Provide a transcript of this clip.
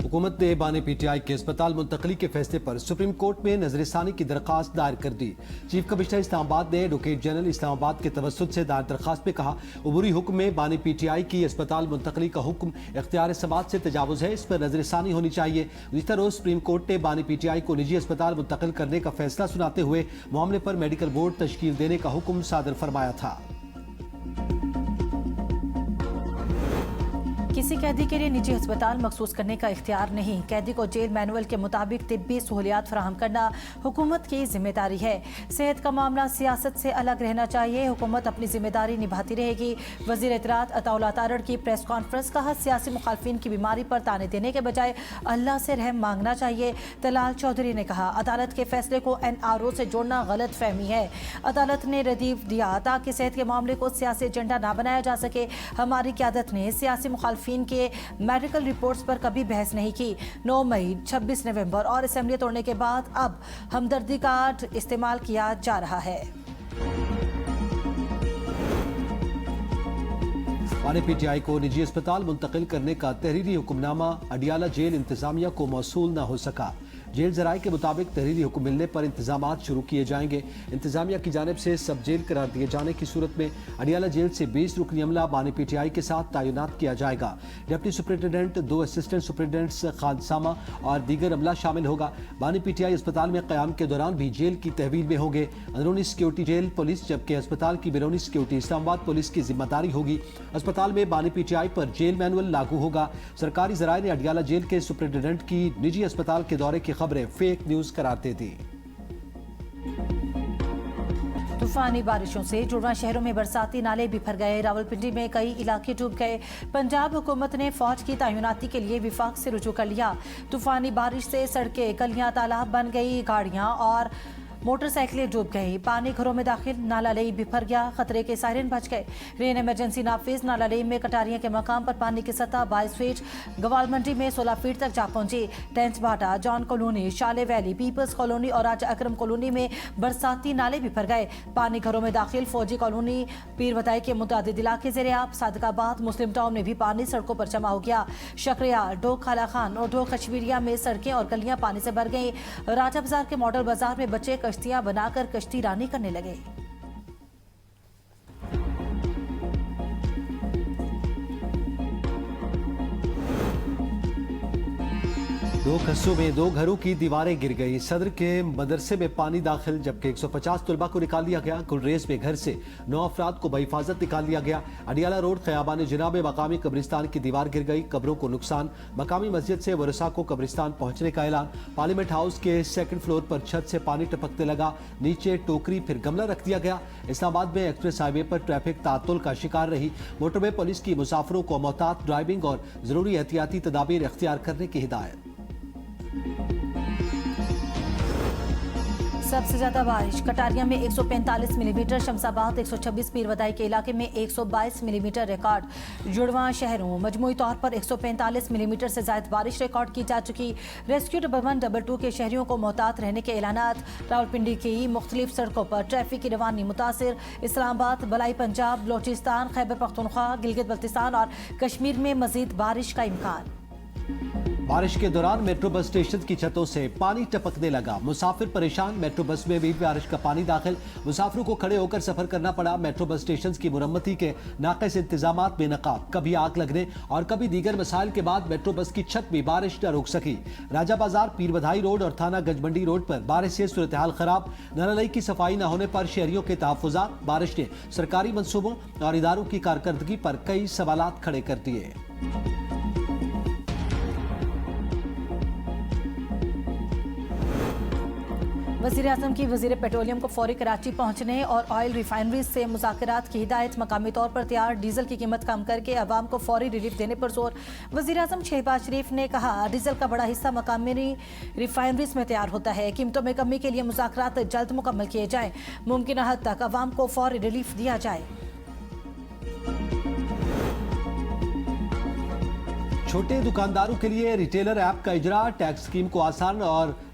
حکومت نے بانی پی ٹی آئی کے اسپتال منتقلی کے فیصلے پر سپریم کورٹ میں نظر ثانی کی درخواست دائر کر دی۔ چیف کمشنر اسلام آباد نے ایڈوکیٹ جنرل اسلام آباد کے توسط سے دائر درخواست میں کہا، عبوری حکم میں بانی پی ٹی آئی کی اسپتال منتقلی کا حکم اختیار سماعت سے تجاوز ہے، اس پر نظر ثانی ہونی چاہیے۔ گزشتہ روز سپریم کورٹ نے بانی پی ٹی آئی کو نجی اسپتال منتقل کرنے کا فیصلہ سناتے ہوئے معاملے پر میڈیکل بورڈ تشکیل دینے کا حکم صادر فرمایا تھا۔ کسی قیدی کے لیے نجی ہسپتال مخصوص کرنے کا اختیار نہیں، قیدی کو جیل مینول کے مطابق طبی سہولیات فراہم کرنا حکومت کی ذمہ داری ہے۔ صحت کا معاملہ سیاست سے الگ رہنا چاہیے، حکومت اپنی ذمہ داری نبھاتی رہے گی۔ وزیر اطلاعات عطا اللہ تارڑ کی پریس کانفرنس، کہا سیاسی مخالفین کی بیماری پر تانے دینے کے بجائے اللہ سے رحم مانگنا چاہیے۔ طلال چودھری نے کہا عدالت کے فیصلے کو این آر او سے جوڑنا غلط فہمی ہے، عدالت نے ردیف دیا تاکہ صحت کے معاملے کو سیاسی ایجنڈا نہ بنایا جا سکے۔ ہماری قیادت نے سیاسی مخالفین کے میڈیکل رپورٹس پر کبھی بحث نہیں کی۔ 9 مئی، 26 نومبر اور اسمبلی توڑنے کے بعد اب ہمدردی کارڈ استعمال کیا جا رہا ہے۔ بانی پی ٹی آئی کو نجی اسپتال منتقل کرنے کا تحریری حکم نامہ اڈیالہ جیل انتظامیہ کو موصول نہ ہو سکا۔ جیل ذرائع کے مطابق تحریری حکم ملنے پر انتظامات شروع کیے جائیں گے۔ انتظامیہ کی جانب سے سب جیل قرار دیے جانے کی صورت میں اڈیالہ جیل سے 20 رکنی عملہ بانی پی ٹی آئی کے ساتھ تعینات کیا جائے گا۔ ڈپٹی سپرنٹنڈنٹ، 2 اسسٹنٹ سپرنٹنڈنٹس، خادثامہ اور دیگر عملہ شامل ہوگا۔ بانی پی ٹی آئی اسپتال میں قیام کے دوران بھی جیل کی تحویل میں ہوں گے۔ اندرونی سیکیورٹی جیل پولیس، جبکہ اسپتال کی بیرونی سیکیورٹی اسلام آباد پولیس کی ذمہ داری ہوگی۔ اسپتال میں بانی پی ٹی آئی پر جیل مینول لاگو ہوگا۔ سرکاری ذرائع نے اڈیالہ جیل کے سپرنٹنڈنٹ کی نجی اسپتال کے دورے کی خبریں فیک نیوز قرار دے دی۔ طوفانی بارشوں سے جڑواں شہروں میں برساتی نالے بکھر گئے، راولپنڈی میں کئی علاقے ڈوب گئے۔ پنجاب حکومت نے فوج کی تعیناتی کے لیے وفاق سے رجوع کر لیا۔ طوفانی بارش سے سڑکیں، گلیاں تالاب بن گئی، گاڑیاں اور موٹر سائیکلیں ڈوب گئی، پانی گھروں میں داخل، نالا لئی بکھر گیا، خطرے کے سائرن بج گئے۔ رین ایمرجنسی نافذ، نالا لئی میں کٹاریاں کے مقام پر پانی کی سطح 22 فٹ، گوال منڈی میں 16 فٹ تک جا پہنچی۔ ٹینس باٹا، جان کالونی، شالے ویلی، پیپلز کالونی اور راجہ اکرم کالونی میں برساتی نالے بکھر گئے، پانی گھروں میں داخل۔ فوجی کالونی، پیر بتائی کے متعدد علاقے زیر آب، صادق آباد، مسلم ٹاؤن میں بھی پانی سڑکوں پر جمع ہو گیا۔ شکریہ، ڈوک خالا خان اور ڈوک کشمیریہ میں سڑکیں اور گلیاں پانی سے بھر گئیں۔ راجہ بازار کے ماڈل بازار میں بچے کشتیاں بنا کر کشتی رانی کرنے لگے۔ دو قصوں میں 2 گھروں کی دیواریں گر گئی، صدر کے مدرسے میں پانی داخل، جبکہ 150 طلبہ کو نکال لیا گیا۔ گلریز میں گھر سے 9 افراد کو بحفاظت نکال لیا گیا۔ اڈیالہ روڈ خیابان جناب میں مقامی قبرستان کی دیوار گر گئی، قبروں کو نقصان، مقامی مسجد سے ورثاء کو قبرستان پہنچنے کا اعلان۔ پارلیمنٹ ہاؤس کے 2nd فلور پر چھت سے پانی ٹپکنے لگا، نیچے ٹوکری پھر گملہ رکھ دیا گیا۔ اسلام آباد میں ایکسپریس ہائی وے پر ٹریفک تعطل کا شکار رہی، موٹر وے پولیس کی مسافروں کو محتاط ڈرائیونگ اور ضروری احتیاطی تدابیر اختیار کرنے کی ہدایت۔ سب سے زیادہ بارش کٹاریاں میں 145 ملی میٹر، شمس آباد 126، پیر بدائی کے علاقے میں 122 ملی میٹر ریکارڈ۔ جڑواں شہروں مجموعی طور پر 145 ملی میٹر سے زائد بارش ریکارڈ کی جا چکی۔ ریسکیو 112 کے شہریوں کو محتاط رہنے کے اعلانات۔ راولپنڈی کی مختلف سڑکوں پر ٹریفک کی روانی متاثر، اسلام آباد، بلائی پنجاب، بلوچستان، خیبر پختونخوا، گلگت بلتستان اور کشمیر میں مزید بارش کا امکان۔ بارش کے دوران میٹرو بس اسٹیشن کی چھتوں سے پانی ٹپکنے لگا، مسافر پریشان، میٹرو بس میں بھی بارش کا پانی داخل، مسافروں کو کھڑے ہو کر سفر کرنا پڑا۔ میٹرو بس اسٹیشن کی مرمتی کے ناقص انتظامات بے نقاب، کبھی آگ لگنے اور کبھی دیگر مسائل کے بعد میٹرو بس کی چھت بھی بارش نہ روک سکی۔ راجہ بازار، پیر بدائی روڈ اور تھانہ گنج منڈی روڈ پر بارش سے صورتحال خراب، نالا لئی کی صفائی نہ ہونے پر شہریوں کے تحفظات، بارش نے سرکاری منصوبوں اور اداروں کی کارکردگی پر کئی سوالات کھڑے کر دیے۔ وزیر اعظم کی وزیر پیٹرولیم کو فوری کراچی پہنچنے اور آئل ریفائنریز سے مذاکرات کی ہدایت، مقامی طور پر تیار ڈیزل کی قیمت کم کر کے عوام کو فوری ریلیف دینے پر زور۔ وزیر اعظم شہباز شریف نے کہا ڈیزل کا بڑا حصہ مقامی ریفائنریز میں تیار ہوتا ہے، قیمتوں میں کمی کے لیے مذاکرات جلد مکمل کیے جائیں، ممکنہ حد تک عوام کو فوری ریلیف دیا جائے۔ چھوٹے دکانداروں کے لیے ریٹیلر ایپ کا اجرا ٹیکس اسکیم کو آسان اور